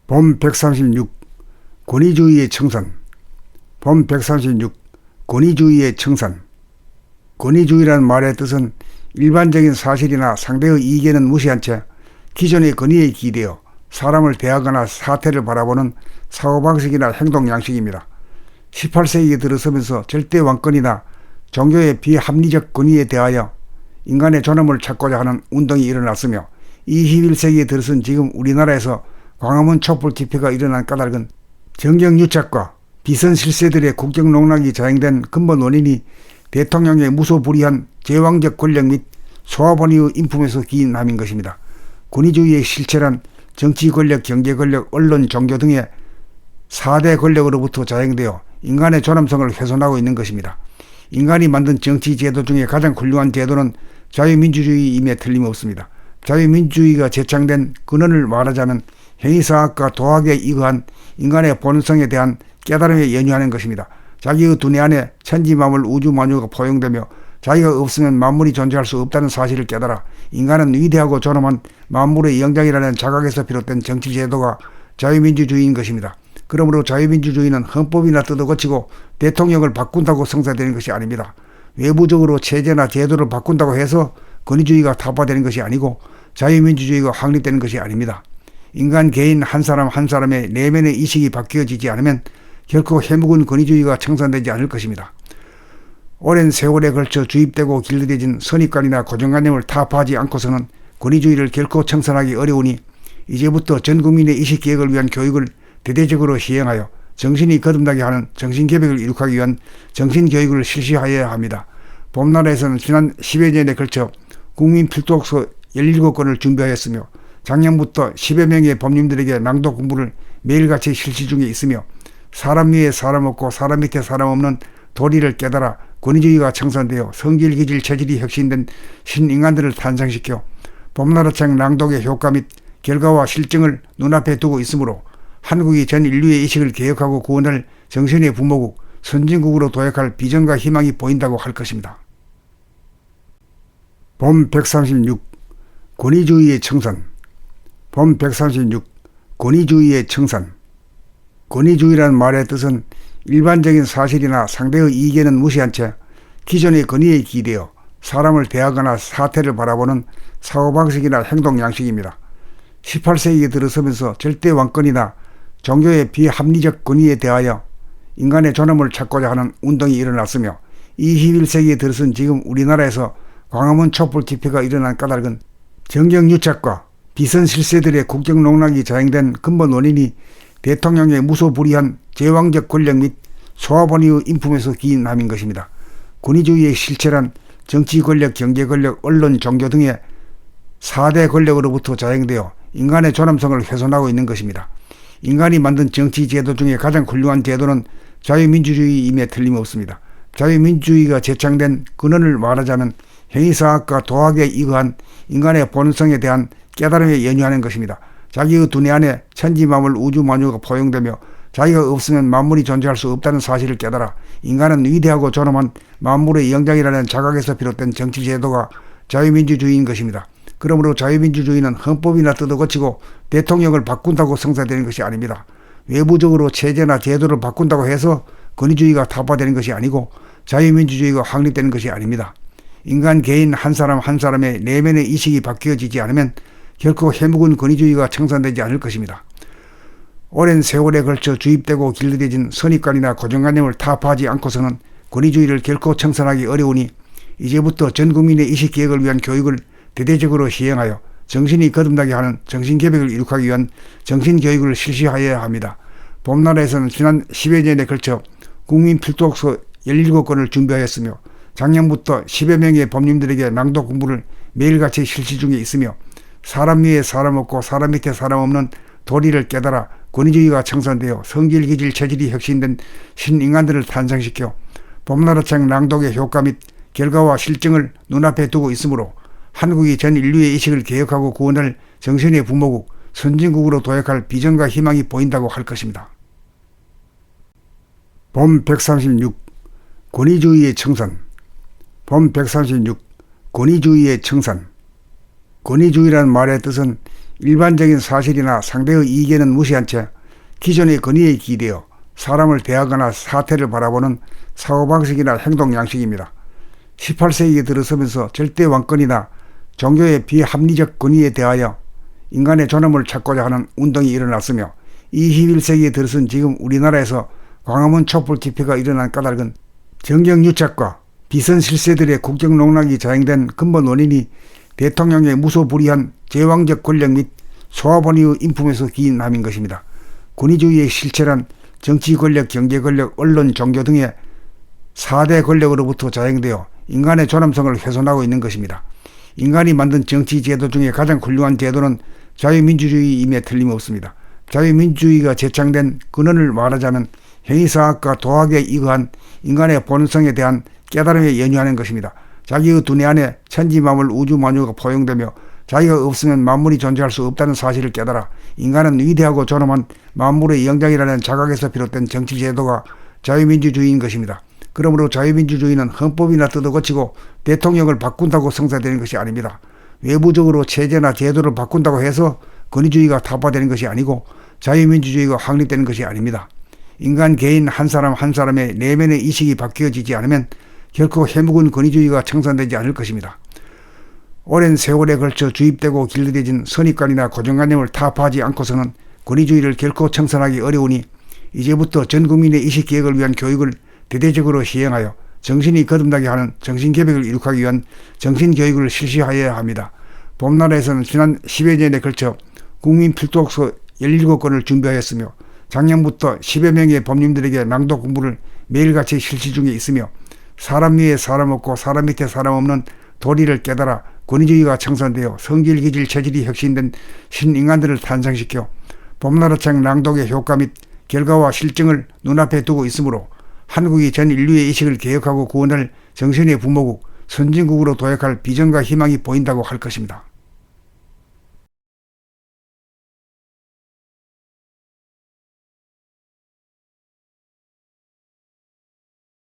본 136 권위주의의 청산. 본 136 권위주의의 청산. 권위주의라는 말의 뜻은 일반적인 사실이나 상대의 이견은 무시한 채 기존의 권위에 기대어 사람을 대하거나 사태를 바라보는 사고방식이나 행동 양식입니다. 18세기에 들어서면서 절대 왕권이나 종교의 비합리적 권위에 대하여 인간의 존엄을 찾고자 하는 운동이 일어났으며, 21세기에 들어선 지금 우리나라에서 광화문 촛불 집회가 일어난 까닭은 정경유착과 비선 실세들의 국정농락이 자행된 근본 원인이 대통령의 무소불위한 제왕적 권력 및 소아본의의 인품에서 기인함인 것입니다. 권위주의의 실체란 정치 권력, 경제 권력, 언론, 종교 등의 4대 권력으로부터 자행되어 인간의 존엄성을 훼손하고 있는 것입니다. 인간이 만든 정치 제도 중에 가장 훌륭한 제도는 자유민주주의임에 틀림없습니다. 자유민주주의가 제창된 근원을 말하자면 행위사학과 도학에 이거한 인간의 본성에 대한 깨달음에 연유하는 것입니다. 자기의 두뇌 안에 천지만물 우주만유가 포용되며 자기가 없으면 만물이 존재할 수 없다는 사실을 깨달아 인간은 위대하고 존엄한 만물의 영장이라는 자각에서 비롯된 정치제도가 자유민주주의인 것입니다. 그러므로 자유민주주의는 헌법이나 뜯어고치고 대통령을 바꾼다고 성사되는 것이 아닙니다. 외부적으로 체제나 제도를 바꾼다고 해서 권위주의가 타파되는 것이 아니고 자유민주주의가 확립되는 것이 아닙니다. 인간 개인 한 사람 한 사람의 내면의 이식이 바뀌어지지 않으면 결코 해묵은 권위주의가 청산되지 않을 것입니다. 오랜 세월에 걸쳐 주입되고 길들여진 선입관이나 고정관념을 타파하지 않고서는 권위주의를 결코 청산하기 어려우니 이제부터 전 국민의 이식개혁을 위한 교육을 대대적으로 시행하여 정신이 거듭나게 하는 정신개혁을 이룩하기 위한 정신교육을 실시하여야 합니다. 봄나라에서는 지난 10여 년에 걸쳐 국민필독서 17권을 준비하였으며 작년부터 10여 명의 법님들에게 낭독 공부를 매일같이 실시 중에 있으며, 사람 위에 사람 없고 사람 밑에 사람 없는 도리를 깨달아 권위주의가 청산되어 성질, 기질, 체질이 혁신된 신인간들을 탄생시켜 봄나라책 낭독의 효과 및 결과와 실증을 눈앞에 두고 있으므로 한국이 전 인류의 의식을 개혁하고 구원할 정신의 부모국, 선진국으로 도약할 비전과 희망이 보인다고 할 것입니다. 본 136 권위주의의 청산. 본 136 권위주의의 청산. 권위주의라는 말의 뜻은 일반적인 사실이나 상대의 이견은 무시한 채 기존의 권위에 기대어 사람을 대하거나 사태를 바라보는 사고방식이나 행동 양식입니다. 18세기에 들어서면서 절대 왕권이나 종교의 비합리적 권위에 대하여 인간의 존엄을 찾고자 하는 운동이 일어났으며, 21세기에 들어선 지금 우리나라에서 광화문 촛불 집회가 일어난 까닭은 정경유착과 비선 실세들의 국정농락이 자행된 근본 원인이 대통령의 무소불위한 제왕적 권력 및 소아본의의 인품에서 기인함인 것입니다. 권위주의의 실체란 정치 권력, 경제 권력, 언론, 종교 등의 4대 권력으로부터 자행되어 인간의 존엄성을 훼손하고 있는 것입니다. 인간이 만든 정치 제도 중에 가장 훌륭한 제도는 자유민주주의임에 틀림없습니다. 자유민주주의가 제창된 근원을 말하자면 행위사학과 도학에 이거한 인간의 본성에 대한 깨달음에 연유하는 것입니다. 자기의 두뇌 안에 천지만물 우주만유가 포용되며 자기가 없으면 만물이 존재할 수 없다는 사실을 깨달아 인간은 위대하고 존엄한 만물의 영장이라는 자각에서 비롯된 정치제도가 자유민주주의인 것입니다. 그러므로 자유민주주의는 헌법이나 뜯어고치고 대통령을 바꾼다고 성사되는 것이 아닙니다. 외부적으로 체제나 제도를 바꾼다고 해서 권위주의가 타파되는 것이 아니고 자유민주주의가 확립되는 것이 아닙니다. 인간 개인 한 사람 한 사람의 내면의 이식이 바뀌어지지 않으면 결코 해묵은 권위주의가 청산되지 않을 것입니다. 오랜 세월에 걸쳐 주입되고 길들여진 선입관이나 고정관념을 타파하지 않고서는 권위주의를 결코 청산하기 어려우니 이제부터 전 국민의 이식개혁을 위한 교육을 대대적으로 시행하여 정신이 거듭나게 하는 정신개혁을 이룩하기 위한 정신교육을 실시하여야 합니다. 봄나라에서는 지난 10여 년에 걸쳐 국민필독서 17권을 준비하였으며 작년부터 10여 명의 법님들에게 낭독 공부를 매일같이 실시 중에 있으며, 사람 위에 사람 없고 사람 밑에 사람 없는 도리를 깨달아 권위주의가 청산되어 성질, 기질, 체질이 혁신된 신인간들을 탄생시켜 봄나라책 낭독의 효과 및 결과와 실증을 눈앞에 두고 있으므로 한국이 전 인류의 의식을 개혁하고 구원할 정신의 부모국, 선진국으로 도약할 비전과 희망이 보인다고 할 것입니다. 본 136 권위주의의 청산. 본 136 권위주의의 청산. 권위주의라는 말의 뜻은 일반적인 사실이나 상대의 이견은 무시한 채 기존의 권위에 기대어 사람을 대하거나 사태를 바라보는 사고방식이나 행동 양식입니다. 18세기에 들어서면서 절대 왕권이나 종교의 비합리적 권위에 대하여 인간의 존엄을 찾고자 하는 운동이 일어났으며 21세기에 들어선 지금 우리나라에서 광화문 촛불 집회가 일어난 까닭은 정경유착과 비선 실세들의 국정농락이 자행된 근본 원인이 대통령의 무소불위한 제왕적 권력 및 소아본의의 인품에서 기인함인 것입니다. 권위주의의 실체란 정치 권력, 경제 권력, 언론, 종교 등의 4대 권력으로부터 자행되어 인간의 존엄성을 훼손하고 있는 것입니다. 인간이 만든 정치 제도 중에 가장 훌륭한 제도는 자유민주주의임에 틀림없습니다. 자유민주주의가 제창된 근원을 말하자면 행위사학과 도학에 이거한 인간의 본성에 대한 깨달음에 연유하는 것입니다. 자기의 두뇌 안에 천지만물 우주만유가 포용되며 자기가 없으면 만물이 존재할 수 없다는 사실을 깨달아 인간은 위대하고 존엄한 만물의 영장이라는 자각에서 비롯된 정치제도가 자유민주주의인 것입니다. 그러므로 자유민주주의는 헌법이나 뜯어고치고 대통령을 바꾼다고 성사되는 것이 아닙니다. 외부적으로 체제나 제도를 바꾼다고 해서 권위주의가 타파되는 것이 아니고 자유민주주의가 확립되는 것이 아닙니다. 인간 개인 한 사람 한 사람의 내면의 이식이 바뀌어지지 않으면 결코 해묵은 권위주의가 청산되지 않을 것입니다. 오랜 세월에 걸쳐 주입되고 길들여진 선입관이나 고정관념을 타파하지 않고서는 권위주의를 결코 청산하기 어려우니 이제부터 전 국민의 이식개혁을 위한 교육을 대대적으로 시행하여 정신이 거듭나게 하는 정신개혁을 이룩하기 위한 정신교육을 실시하여야 합니다. 봄나라에서는 지난 10여 년에 걸쳐 국민 필독서 17권을 준비하였으며 작년부터 10여 명의 법님들에게 낭독 공부를 매일같이 실시 중에 있으며 사람 위에 사람 없고 사람 밑에 사람 없는 도리를 깨달아 권위주의가 청산되어 성질, 기질, 체질이 혁신된 신인간들을 탄생시켜 봄나라책 낭독의 효과 및 결과와 실증을 눈앞에 두고 있으므로 한국이 전 인류의 의식을 개혁하고 구원할 정신의 부모국, 선진국으로 도약할 비전과 희망이 보인다고 할 것입니다.